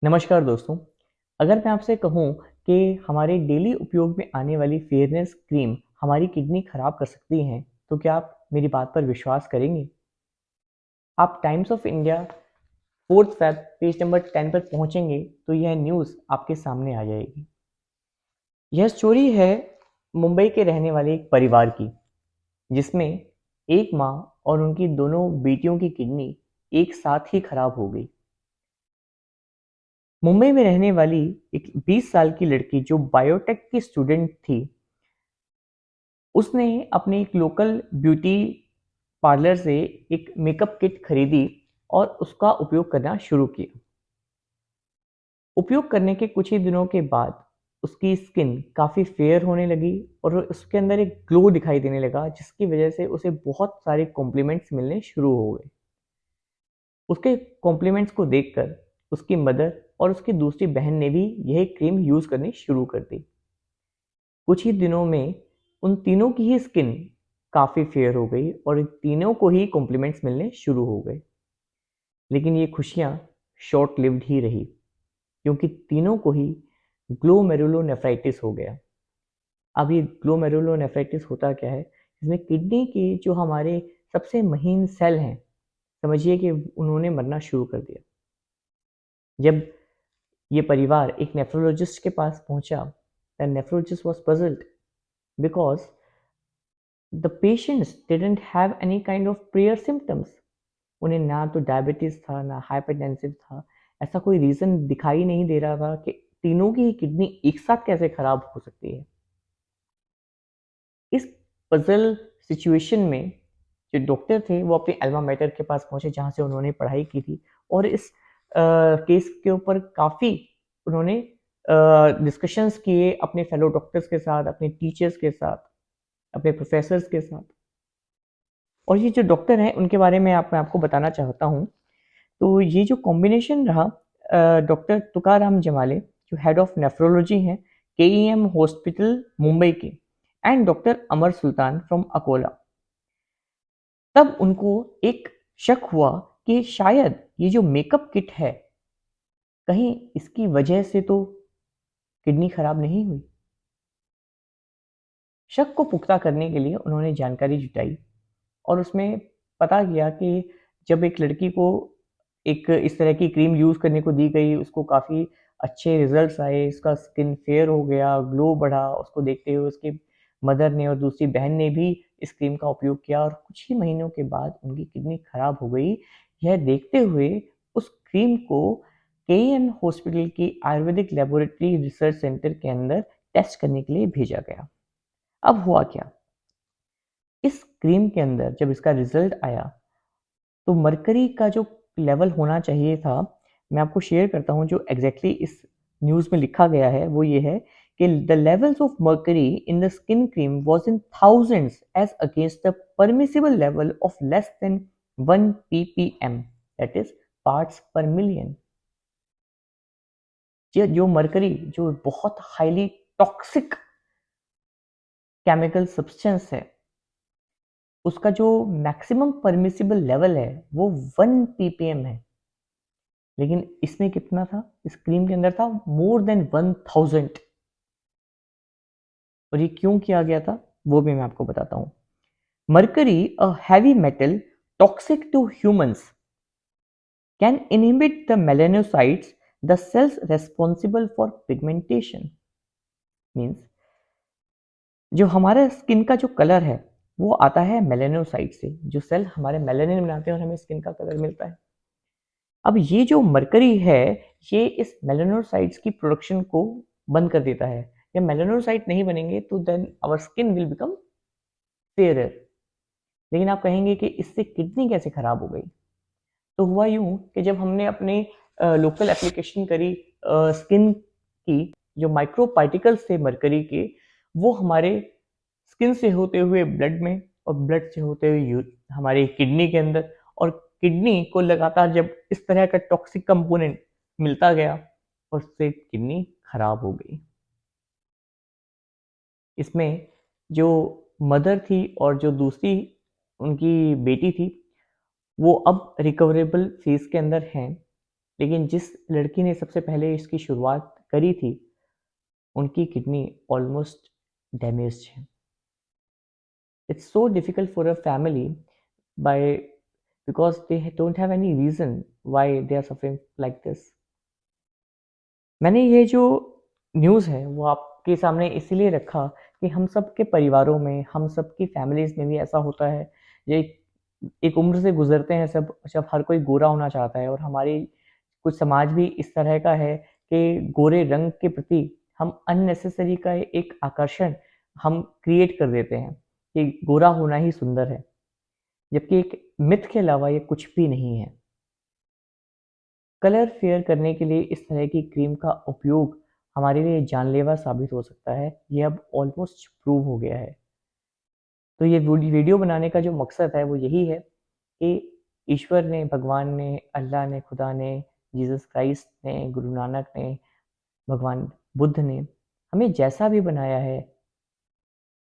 नमस्कार दोस्तों। अगर मैं आपसे कहूँ कि हमारे डेली उपयोग में आने वाली फेयरनेस क्रीम हमारी किडनी खराब कर सकती हैं, तो क्या आप मेरी बात पर विश्वास करेंगे? आप times of India 4 Feb page number 10 पर पहुँचेंगे तो यह न्यूज़ आपके सामने आ जाएगी। यह स्टोरी है मुंबई के रहने वाले एक परिवार की, जिसमें एक माँ और उनकी दोनों बेटियों की किडनी एक साथ ही खराब हो गई। मुंबई में रहने वाली एक 20 साल की लड़की जो बायोटेक की स्टूडेंट थी, उसने अपने एक लोकल ब्यूटी पार्लर से एक मेकअप किट खरीदी और उसका उपयोग करना शुरू किया। उपयोग करने के कुछ ही दिनों के बाद उसकी स्किन काफ़ी फेयर होने लगी और उसके अंदर एक ग्लो दिखाई देने लगा, जिसकी वजह से उसे बहुत सारे कॉम्प्लीमेंट्स मिलने शुरू हो गए। उसके कॉम्प्लीमेंट्स को देखकर उसकी मदर और उसकी दूसरी बहन ने भी यह क्रीम यूज़ करनी शुरू कर दी। कुछ ही दिनों में उन तीनों की ही स्किन काफ़ी फेयर हो गई और इन तीनों को ही कॉम्प्लीमेंट्स मिलने शुरू हो गए। लेकिन ये खुशियाँ शॉर्ट लिव्ड ही रही, क्योंकि तीनों को ही ग्लोमेरुलोनेफ्राइटिस हो गया। अब ये ग्लोमेरुलोनेफ्राइटिस होता क्या है? इसमें किडनी के जो हमारे सबसे महीन सेल हैं, समझिए कि उन्होंने मरना शुरू कर दिया। जब ये परिवार एक नेफ्रोलॉजिस्ट के पास पहुंचा, the nephrologist was puzzled because the patients didn't have any kind of prayer symptoms. उन्हें ना तो डायबिटीज था, ना हाइपरटेंसिव था। ऐसा कोई रीजन दिखाई नहीं दे रहा था कि तीनों की किडनी एक साथ कैसे खराब हो सकती है। इस पजल सिचुएशन में जो डॉक्टर थे वो अपने अल्मा मैटर के पास पहुंचे, जहां से उन्होंने पढ़ाई की थी, और इस केस के ऊपर काफ़ी उन्होंने डिस्कशंस किए अपने फेलो डॉक्टर्स के साथ, अपने टीचर्स के साथ, अपने प्रोफेसर्स के साथ। और ये जो डॉक्टर हैं उनके बारे में मैं आपको बताना चाहता हूँ। तो ये जो कॉम्बिनेशन रहा, डॉक्टर तुकाराम जमाले जो हेड ऑफ नेफ्रोलॉजी हैं केईएम हॉस्पिटल मुंबई के, and doctor Amar Sultan from Akola. तब उनको एक शक हुआ कि शायद ये जो मेकअप किट है, कहीं इसकी वजह से तो किडनी खराब नहीं हुई। शक को पुख्ता करने के लिए उन्होंने जानकारी जुटाई और उसमें पता किया कि जब एक लड़की को एक इस तरह की क्रीम यूज़ करने को दी गई, उसको काफ़ी अच्छे रिजल्ट्स आए, उसका स्किन फेयर हो गया, ग्लो बढ़ा। उसको देखते हुए उसकी मदर ने और दूसरी बहन ने भी इस क्रीम का उपयोग किया और कुछ ही महीनों के बाद उनकी किडनी खराब हो गई। यह देखते हुए उस क्रीम को केईएम हॉस्पिटल की आयुर्वेदिक लेबोरेटरी रिसर्च सेंटर के अंदर टेस्ट करने के लिए भेजा गया। अब हुआ क्या? इस क्रीम के अंदर जब इसका रिजल्ट आया, तो मरकरी का जो लेवल होना चाहिए था, मैं आपको शेयर करता हूँ जो एग्जैक्टली इस न्यूज़ में लिखा गया है। वो ये है कि the levels of mercury in the skin cream was in thousands as against the permissible level of less than 1 ppm, that is parts per million. जो मरकरी जो बहुत हाईली टॉक्सिक केमिकल सब्सटेंस है, उसका जो मैक्सिमम परमिसिबल लेवल है वो 1 ppm है। लेकिन इसमें कितना था? इस क्रीम के अंदर था मोर देन 1000। और ये क्यों किया गया था वो भी मैं आपको बताता हूँ। Mercury, a heavy metal toxic to humans, can inhibit the melanocytes, the cells responsible for pigmentation. Means जो हमारा स्किन का जो कलर है वो आता है मेलानोसाइट से, जो सेल हमारे मेलानिन बनाते हैं और हमें स्किन का कलर मिलता है। अब ये जो मरकरी है, ये इस मेलानोसाइट्स की प्रोडक्शन को बंद कर देता है। जब मेलानोसाइट नहीं बनेंगे तो then our skin will become fairer. लेकिन आप कहेंगे कि इससे किडनी कैसे खराब हो गई? तो हुआ यूं कि जब हमने अपने लोकल एप्लीकेशन करी स्किन की, जो माइक्रो पार्टिकल्स थे मरकरी के, वो हमारे स्किन से होते हुए ब्लड में और ब्लड से होते हुए हमारे किडनी के अंदर, और किडनी को लगातार जब इस तरह का टॉक्सिक कंपोनेंट मिलता गया, और उससे किडनी खराब हो गई। इसमें जो मदर थी और जो दूसरी उनकी बेटी थी, वो अब रिकवरेबल फेज के अंदर हैं। लेकिन जिस लड़की ने सबसे पहले इसकी शुरुआत करी थी, उनकी किडनी ऑलमोस्ट डैमेज्ड है। It's so difficult for a family by because they don't have any reason why they are suffering like this. मैंने ये जो न्यूज़ है वो आपके सामने इसीलिए रखा कि हम सब के परिवारों में, हम सब की फैमिलीज़ में भी ऐसा होता है। ये एक उम्र से गुज़रते हैं सब, जब हर कोई गोरा होना चाहता है, और हमारी कुछ समाज भी इस तरह का है कि गोरे रंग के प्रति हम अननेसेसरी का एक आकर्षण हम क्रिएट कर देते हैं कि गोरा होना ही सुंदर है, जबकि एक मिथ के अलावा ये कुछ भी नहीं है। कलर फेयर करने के लिए इस तरह की क्रीम का उपयोग हमारे लिए जानलेवा साबित हो सकता है। ये अब ऑलमोस्ट प्रूव हो गया है। तो ये वीडियो बनाने का जो मकसद है वो यही है कि ईश्वर ने, भगवान ने, अल्लाह ने, खुदा ने, जीसस क्राइस्ट ने, गुरु नानक ने, भगवान बुद्ध ने हमें जैसा भी बनाया है,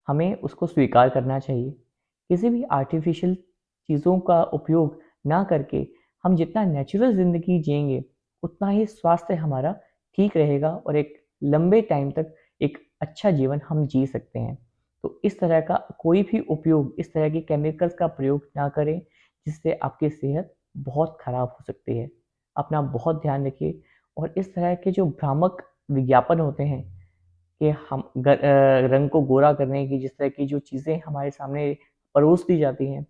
हमें उसको स्वीकार करना चाहिए। किसी भी आर्टिफिशियल चीज़ों का उपयोग ना करके हम जितना नेचुरल ज़िंदगी जिएंगे, उतना ही स्वास्थ्य हमारा ठीक रहेगा और एक लंबे टाइम तक एक अच्छा जीवन हम जी सकते हैं। तो इस तरह का कोई भी उपयोग, इस तरह के केमिकल्स का प्रयोग ना करें, जिससे आपकी सेहत बहुत ख़राब हो सकती है। अपना बहुत ध्यान रखिए, और इस तरह के जो भ्रामक विज्ञापन होते हैं कि रंग को गोरा करने की, जिस तरह की जो चीज़ें हमारे सामने परोस दी जाती हैं,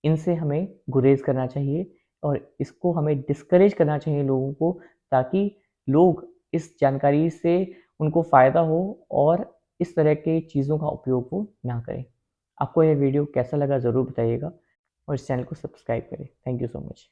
इनसे हमें गुरेज़ करना चाहिए और इसको हमें डिस्करेज करना चाहिए लोगों को, ताकि लोग इस जानकारी से उनको फ़ायदा हो और इस तरह के चीज़ों का उपयोग वो ना करें। आपको यह वीडियो कैसा लगा ज़रूर बताइएगा, और इस चैनल को सब्सक्राइब करें। Thank you so much.